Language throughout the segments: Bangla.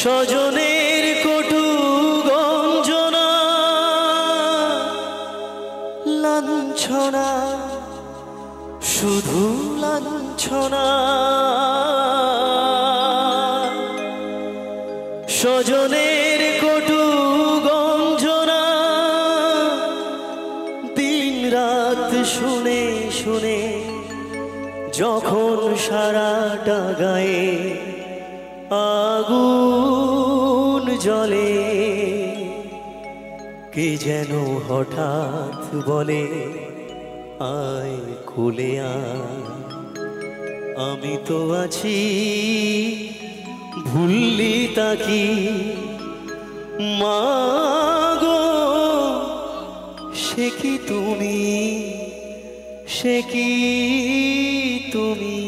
স্বজনের কটু গঞ্জনা লাঞ্ছনা শুধু লাঞ্ছনা স্বজনের কটু গঞ্জনা দিন রাত শুনে শুনে যখন সারাটা গায়ে আগুন জ্বলে কে যেন হঠাৎ বলে আয় খুলে আয় আমি তো আছি ভুললি তাকি মা গো সে কি তুমি সে কি তুমি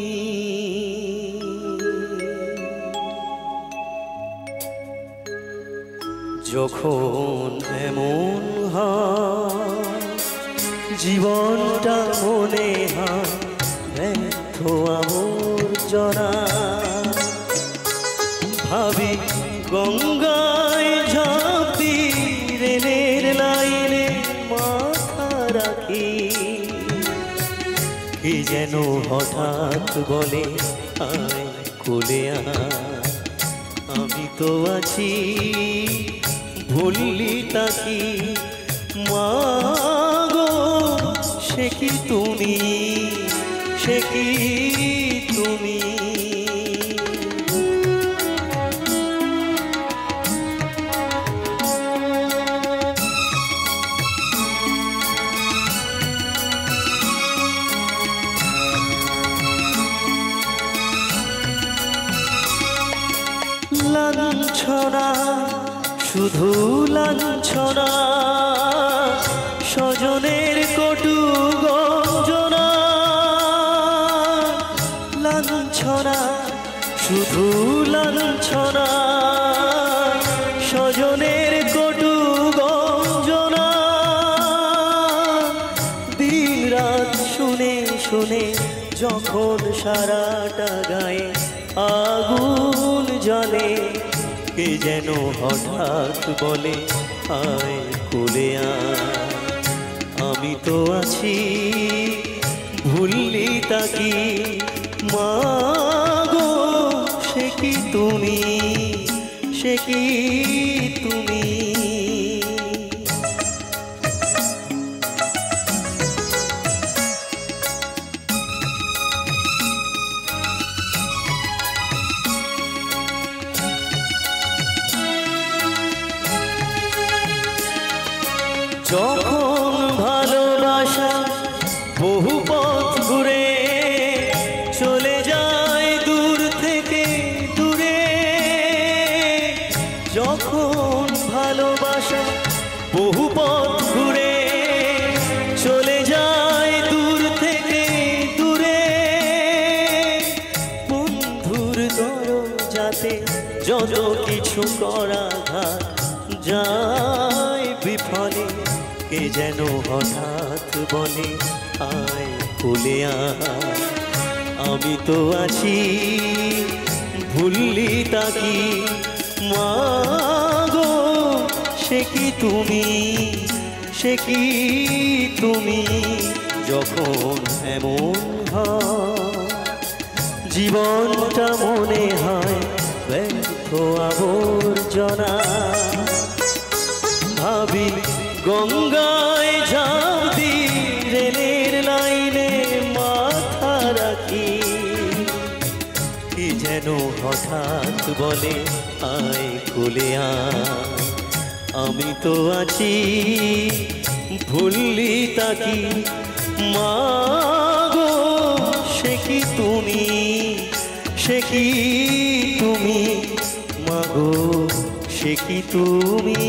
যখন এমন হয় জীবনটা মনে হয় ব্যর্থ আবর্জনা ভাবি গঙ্গায় ঝাঁপি রেলের লাইনে মাথা রাখি কে যেন হঠাৎ বলে আয় কোলে আয় আমি তো আছি ভুললি তাকি মা গো সে কি তুমি সে কি তুমি লাঞ্ছনা শুধু লাঞ্ছনা স্বজনের কটু গঞ্জনা লাঞ্ছনা শুধু লাঞ্ছনা স্বজনের কটু গঞ্জনা দিন রাত শুনে শুনে যখন সারাটা গায়ে আগুন জ্বলে কে যেন হঠাৎ বলে আয় কোলে আয় আমি তো আছি ভুললি তাকি মা গো সে কি তুমি সে কি তুমি যখন ভালোবাসা বহু পথ ঘুরে চলে যায় দূর থেকে দূরে যখন ভালোবাসা বহু পথ ঘুরে চলে যায় দূর থেকে দূরে বন্ধুর দরজাতে যত কিছু করা যায় বিফলে কে যেন হঠাৎ বলে আয় কোলে আয় আমি তো আছি ভুললি তাকি মা গো সে কি তুমি সে কি তুমি যখন এমন হয় জীবনটা মনে হয় ব্যর্থ আবর্জনা ভাবি গঙ্গায় ঝাঁপি রেলের লাইনে মাথা রাখি কে যেন হঠাৎ বলে আয় কোলে আয় আমি তো আছি ভুললি তাকি মা গো সে কি তুমি সে কি তুমি মা গো সে কি তুমি